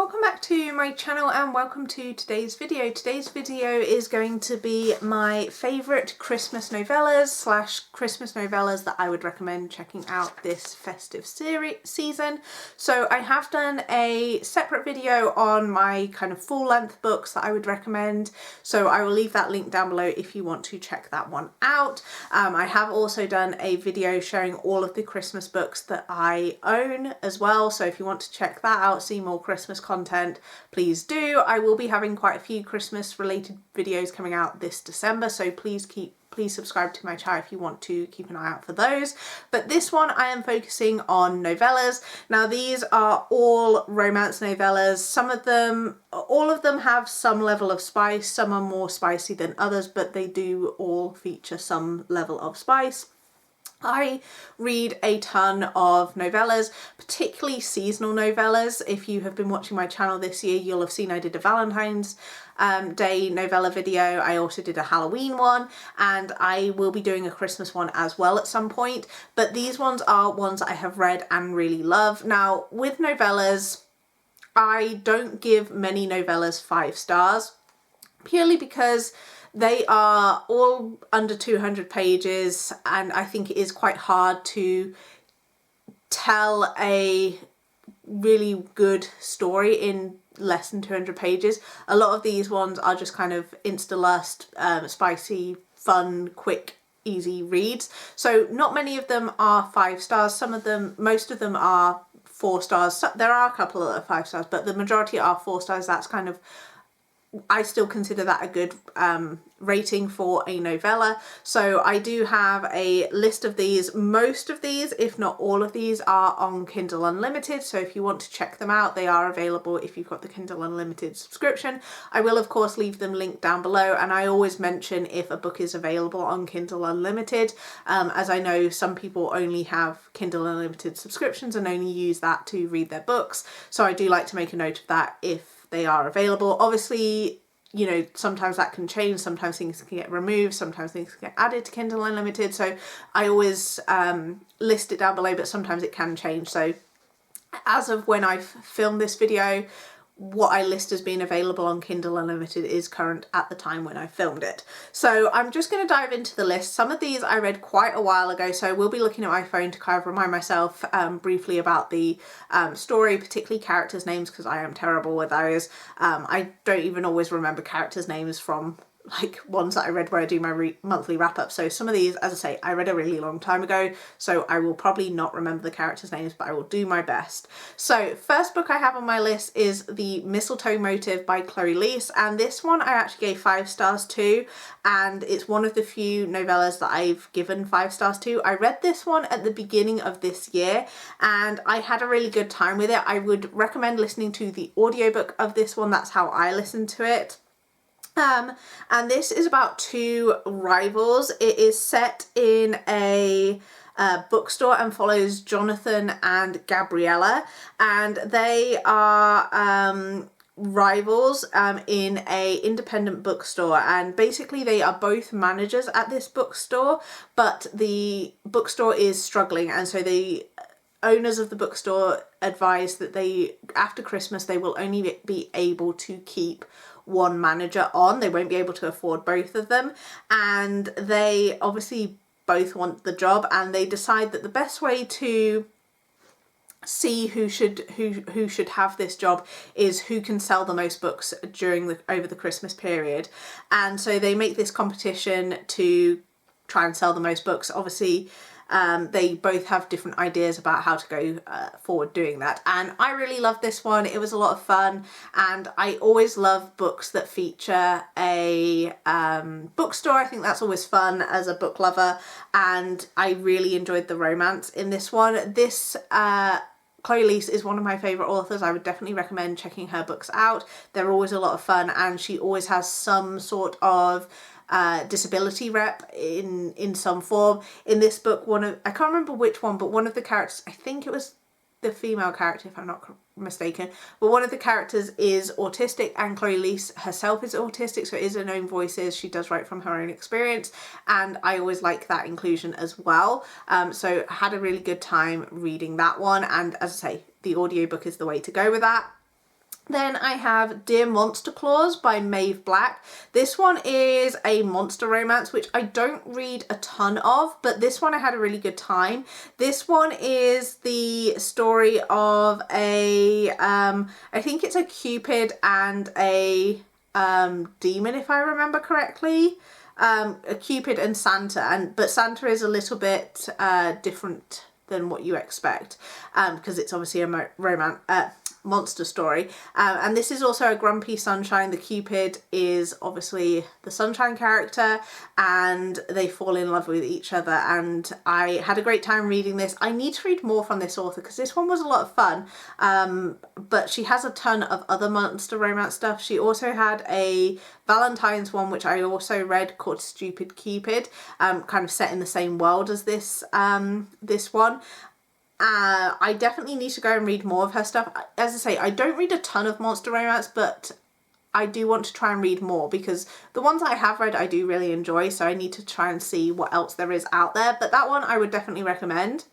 welcome back to my channel and welcome to today's video. Today's video is going to be my favourite Christmas novellas / Christmas novellas that I would recommend checking out this festive season. So I have done a separate video on my kind of full-length books that I would recommend, so I will leave that link down below if you want to check that one out. I have also done a video showing all of the Christmas books that I own as well, so if you want to check that out, see more Christmas content, please do. I will be having quite a few Christmas related videos coming out this December, so please subscribe to my channel if you want to keep an eye out for those. But this one I am focusing on novellas. Now these are all romance novellas. All of them have some level of spice. Some are more spicy than others, but they do all feature some level of spice. I read a ton of novellas, particularly seasonal novellas. If you have been watching my channel this year, you'll have seen I did a Valentine's Day novella video. I also did a Halloween one, and I will be doing a Christmas one as well at some point. But these ones are ones I have read and really love. Now, with novellas, I don't give many novellas 5 stars, purely because they are all under 200 pages, and I think it is quite hard to tell a really good story in less than 200 pages. A lot of these ones are just kind of insta-lust, spicy, fun, quick, easy reads. So not many of them are 5 stars. Most of them are 4 stars. So there are a couple that are 5 stars, but the majority are 4 stars. That's kind of, I still consider that a good rating for a novella. So I do have a list of these. Most of these, if not all of these, are on Kindle Unlimited. So if you want to check them out, they are available if you've got the Kindle Unlimited subscription. I will of course leave them linked down below, and I always mention if a book is available on Kindle Unlimited, as I know some people only have Kindle Unlimited subscriptions and only use that to read their books. So I do like to make a note of that if they are available. Obviously, you know, sometimes that can change, sometimes things can get removed, sometimes things can get added to Kindle Unlimited, so I always list it down below, but sometimes it can change. So as of when I've filmed this video, what I list as being available on Kindle Unlimited is current at the time when I filmed it. So I'm just going to dive into the list. Some of these I read quite a while ago, so I will be looking at my phone to kind of remind myself briefly about the story, particularly characters' names, because I am terrible with those. I don't even always remember characters' names from like ones that I read where I do my monthly wrap-up. So some of these, as I say, I read a really long time ago, so I will probably not remember the characters' names, but I will do my best. So first book I have on my list is The Mistletoe Motive by Chloe Leese, and this one I actually gave 5 stars to, and it's one of the few novellas that I've given 5 stars to. I read this one at the beginning of this year and I had a really good time with it. I would recommend listening to the audiobook of this one. That's how I listened to it. And this is about 2 rivals. It is set in a bookstore and follows Jonathan and Gabriella, and they are rivals in a independent bookstore, and basically they are both managers at this bookstore, but the bookstore is struggling, and so the owners of the bookstore advise that after Christmas they will only be able to keep one manager on. They won't be able to afford both of them, and they obviously both want the job, and they decide that the best way to see who should have this job is who can sell the most books over the Christmas period. And so they make this competition to try and sell the most books. Obviously they both have different ideas about how to go forward doing that, and I really loved this one. It was a lot of fun, and I always love books that feature a bookstore. I think that's always fun as a book lover, and I really enjoyed the romance in this one. This Chloe Leese is one of my favourite authors. I would definitely recommend checking her books out. They're always a lot of fun, and she always has some sort of disability rep in some form. In this book, I can't remember which one, but one of the characters, I think it was the female character if I'm not mistaken, but one of the characters is autistic, and Chloe Leese herself is autistic, so it is her own voices. She does write from her own experience, and I always like that inclusion as well. So I had a really good time reading that one, and as I say, the audiobook is the way to go with that. Then I have Dear Monster Claus by Maeve Black. This one is a monster romance, which I don't read a ton of, but this one I had a really good time. This one is the story of a, I think it's a Cupid and a demon, if I remember correctly. A Cupid and Santa, but Santa is a little bit different than what you expect, because it's obviously a romance monster story, and this is also a grumpy sunshine. The Cupid is obviously the sunshine character, and they fall in love with each other, and I had a great time reading this. I need to read more from this author because this one was a lot of fun, but she has a ton of other monster romance stuff. She also had a Valentine's one, which I also read, called Stupid Cupid, kind of set in the same world as this one. I definitely need to go and read more of her stuff. As I say, I don't read a ton of monster romance, but I do want to try and read more because the ones I have read I do really enjoy, so I need to try and see what else there is out there. But that one I would definitely recommend.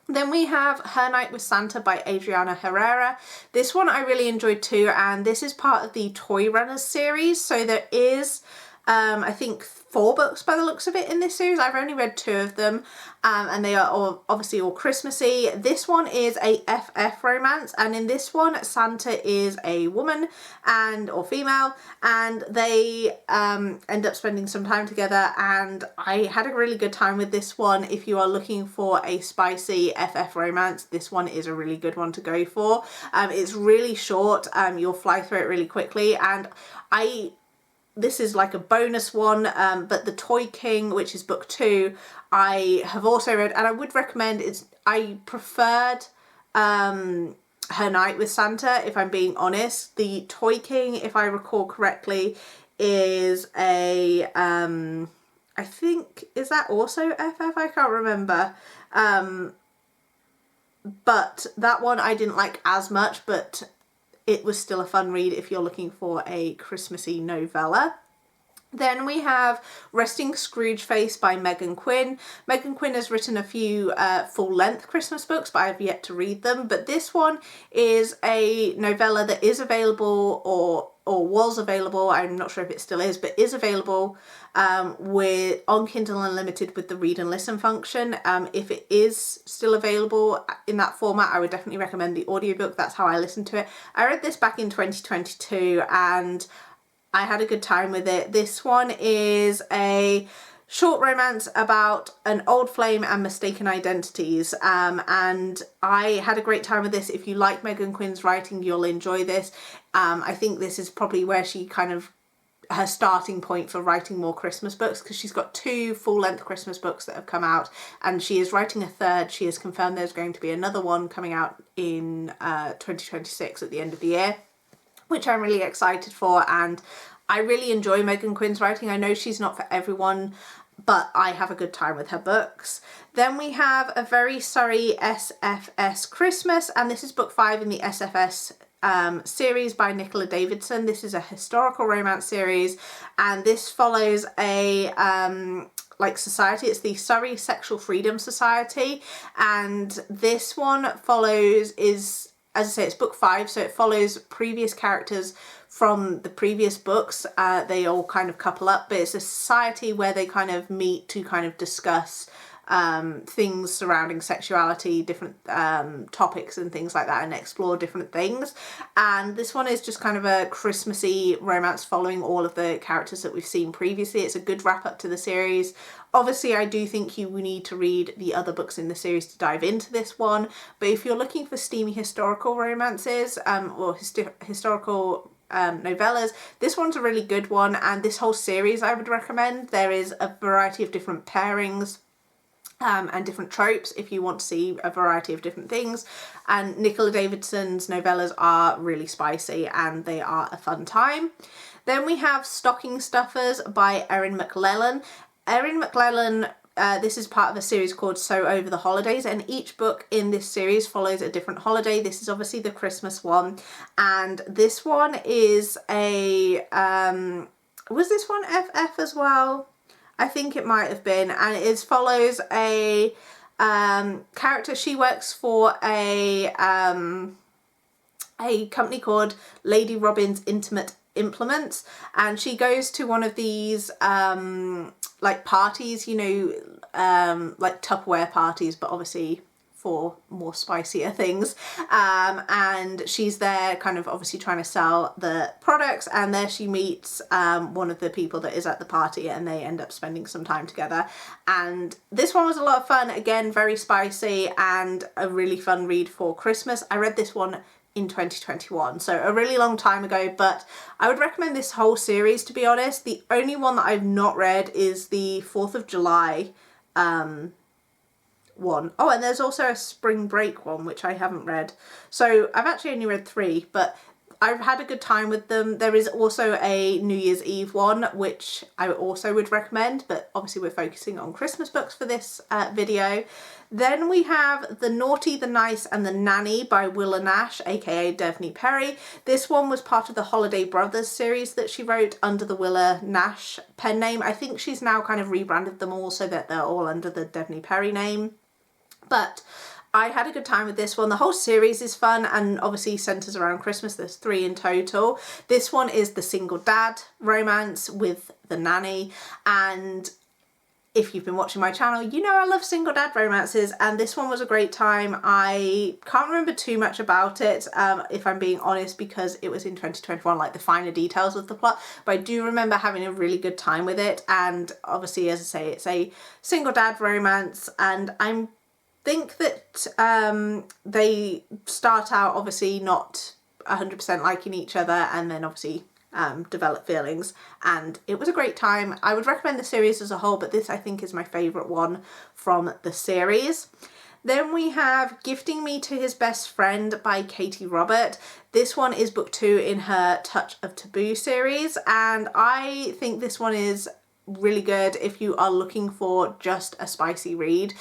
Then we have Her Night with Santa by Adriana Herrera. This one I really enjoyed too, and this is part of the Toy Runners series. So there is, I think, 4 books by the looks of it in this series. I've only read 2 of them, and they are obviously all Christmassy. This one is a FF romance, and in this one Santa is a woman or female, and they end up spending some time together, and I had a really good time with this one. If you are looking for a spicy FF romance, this one is a really good one to go for. It's really short, you'll fly through it really quickly, and this is like a bonus one, but The Toy King, which is book 2, I have also read, and I would recommend. I preferred Her Night with Santa, if I'm being honest. The Toy King, if I recall correctly, is a, I think, is that also FF? I can't remember. But that one I didn't like as much, but it was still a fun read if you're looking for a Christmassy novella. Then we have Resting Scrooge Face by Megan Quinn. Megan Quinn has written a few full-length Christmas books, but I have yet to read them. But this one is a novella that is available, or was available, I'm not sure if it still is, but is available on Kindle Unlimited with the read and listen function. If it is still available in that format, I would definitely recommend the audiobook. That's how I listened to it. I read this back in 2022 and I had a good time with it. This one is a short romance about an old flame and mistaken identities, and I had a great time with this. If you like Megan Quinn's writing, you'll enjoy this. I think this is probably where she kind of, her starting point for writing more Christmas books, because she's got 2 full-length Christmas books that have come out, and she is writing a third. She has confirmed there's going to be another one coming out in 2026 at the end of the year, which I'm really excited for, and I really enjoy Megan Quinn's writing. I know she's not for everyone, but I have a good time with her books. Then we have A Very Sorry SFS Christmas, and this is book 5 in the SFS series by Nicola Davidson. This is a historical romance series, and this follows a society. It's the Surrey Sexual Freedom Society, and this one follows, as I say, it's book 5, so it follows previous characters from the previous books. They all kind of couple up, but it's a society where they kind of meet to kind of discuss things surrounding sexuality, different topics and things like that, and explore different things. And this one is just kind of a Christmassy romance following all of the characters that we've seen previously. It's a good wrap up to the series. Obviously, I do think you need to read the other books in the series to dive into this one, but if you're looking for steamy historical romances or historical novellas, this one's a really good one, and this whole series I would recommend. There is a variety of different pairings and different tropes if you want to see a variety of different things, and Nicola Davidson's novellas are really spicy and they are a fun time. Then we have Stocking Stuffers by Erin McLellan. Erin McLellan, this is part of a series called So Over the Holidays, and each book in this series follows a different holiday. This is obviously the Christmas one, and this one is a, was this one FF as well? I think it might have been, and it follows a character. She works for a a company called Lady Robin's Intimate Implements, and she goes to one of these like parties, you know, like Tupperware parties, but obviously for more spicier things, and she's there kind of obviously trying to sell the products, and there she meets one of the people that is at the party, and they end up spending some time together. And this one was a lot of fun, again very spicy and a really fun read for Christmas. I read this one in 2021, so a really long time ago, but I would recommend this whole series, to be honest. The only one that I've not read is the 4th of July one. Oh, and there's also a spring break one, which I haven't read. So I've actually only read 3, but I've had a good time with them. There is also a New Year's Eve one, which I also would recommend, but obviously we're focusing on Christmas books for this video. Then we have The Naughty, the Nice and the Nanny by Willa Nash, aka Devney Perry. This one was part of the Holiday Brothers series that she wrote under the Willa Nash pen name. I think she's now kind of rebranded them all so that they're all under the Devney Perry name. But I had a good time with this one. The whole series is fun and obviously centres around Christmas. There's 3 in total. This one is the single dad romance with the nanny, and if you've been watching my channel, you know I love single dad romances, and this one was a great time. I can't remember too much about it, if I'm being honest, because it was in 2021, like the finer details of the plot, but I do remember having a really good time with it. And obviously, as I say, it's a single dad romance, and I think that they start out obviously not 100% liking each other, and then obviously develop feelings, and it was a great time. I would recommend the series as a whole, but this I think is my favourite one from the series. Then we have Gifting Me to His Best Friend by Katie Robert. This one is book 2 in her Touch of Taboo series, and I think this one is really good if you are looking for just a spicy read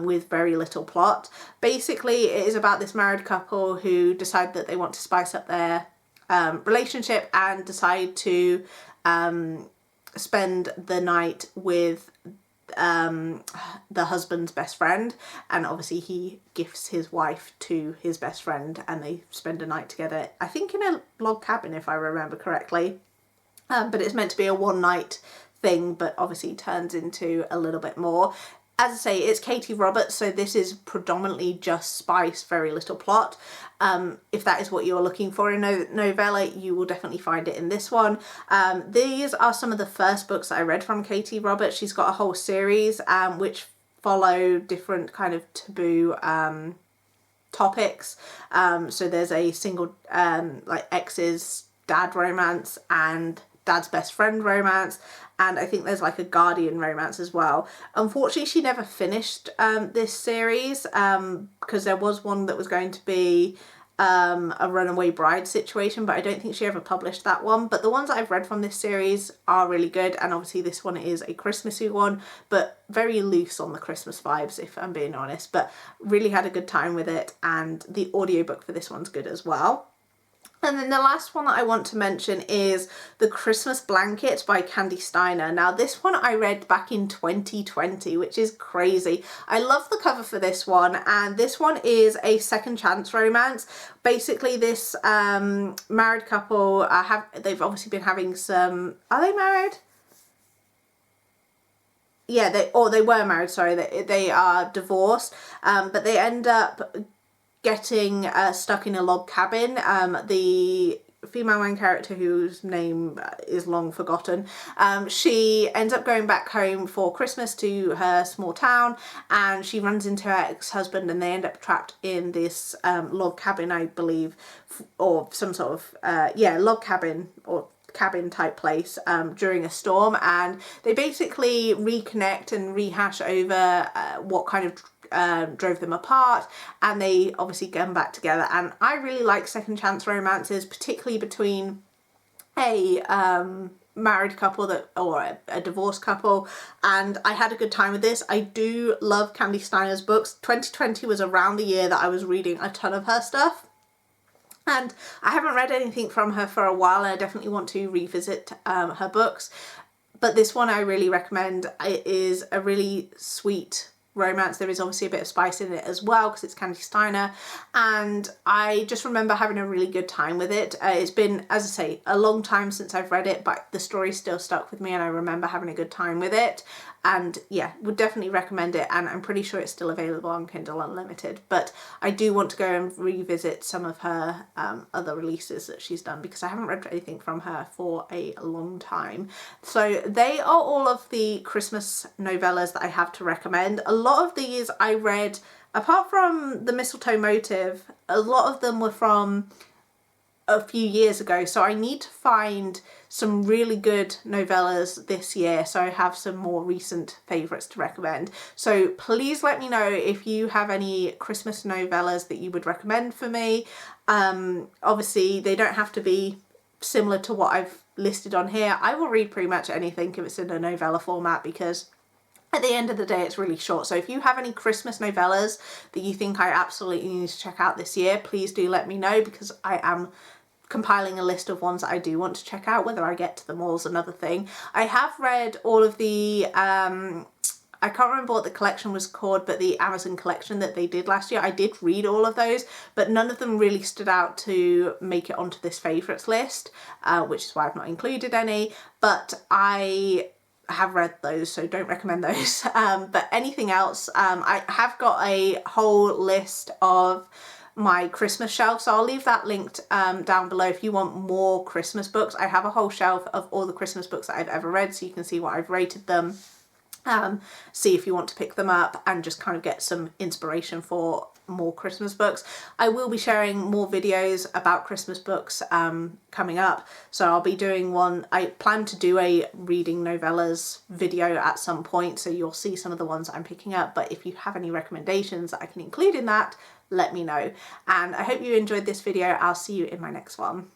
with very little plot. Basically, it is about this married couple who decide that they want to spice up their relationship and decide to spend the night with the husband's best friend, and obviously he gifts his wife to his best friend and they spend a night together, I think in a log cabin if I remember correctly, but it's meant to be a one night thing, but obviously turns into a little bit more. As I say, it's Katie Roberts, so this is predominantly just spice, very little plot. If that is what you're looking for in a novella, you will definitely find it in this one. These are some of the first books that I read from Katie Roberts. She's got a whole series which follow different kind of taboo topics. So there's a single like ex's dad romance and dad's best friend romance, and I think there's like a guardian romance as well. Unfortunately, she never finished this series because there was one that was going to be a runaway bride situation, but I don't think she ever published that one. But the ones that I've read from this series are really good, and obviously this one is a Christmassy one, but very loose on the Christmas vibes if I'm being honest, but really had a good time with it, and the audiobook for this one's good as well. And then the last one that I want to mention is The Christmas Blanket by Candy Steiner. Now this one I read back in 2020, which is crazy. I love the cover for this one, and this one is a second chance romance. Basically this married couple, they've obviously been having some, are they married? Yeah, they were married, sorry, they are divorced, but they end up getting stuck in a log cabin. The female main character, whose name is long forgotten, she ends up going back home for Christmas to her small town, and she runs into her ex-husband, and they end up trapped in this log cabin, I believe, or some sort of log cabin or cabin type place during a storm, and they basically reconnect and rehash over what kind of drove them apart, and they obviously come back together. And I really like second chance romances, particularly between a married couple or a divorced couple, and I had a good time with this. I do love Candy Steiner's books. 2020 was around the year that I was reading a ton of her stuff, and I haven't read anything from her for a while, and I definitely want to revisit her books. But this one I really recommend. It is a really sweet romance. There is obviously a bit of spice in it as well because it's Candy Steiner, and I just remember having a really good time with it. It's been, as I say, a long time since I've read it, but the story still stuck with me and I remember having a good time with it. And yeah, would definitely recommend it, and I'm pretty sure it's still available on Kindle Unlimited. But I do want to go and revisit some of her other releases that she's done because I haven't read anything from her for a long time. So they are all of the Christmas novellas that I have to recommend. A lot of these I read, apart from the Mistletoe Motive, a lot of them were from a few years ago, so I need to find some really good novellas this year so I have some more recent favourites to recommend. So please let me know if you have any Christmas novellas that you would recommend for me. Obviously they don't have to be similar to what I've listed on here. I will read pretty much anything if it's in a novella format because at the end of the day it's really short. So if you have any Christmas novellas that you think I absolutely need to check out this year, please do let me know because I am compiling a list of ones that I do want to check out. Whether I get to them all is another thing. I have read all of the I can't remember what the collection was called, but the Amazon collection that they did last year, I did read all of those, but none of them really stood out to make it onto this favourites list, which is why I've not included any, but I have read those, so don't recommend those. But anything else, I have got a whole list of my Christmas shelf, so I'll leave that linked down below if you want more Christmas books. I have a whole shelf of all the Christmas books that I've ever read, so you can see what I've rated them, see if you want to pick them up and just kind of get some inspiration for more Christmas books. I will be sharing more videos about Christmas books coming up, so I'll be doing one. I plan to do a reading novellas video at some point, so you'll see some of the ones I'm picking up, but if you have any recommendations that I can include in that, let me know. And I hope you enjoyed this video. I'll see you in my next one.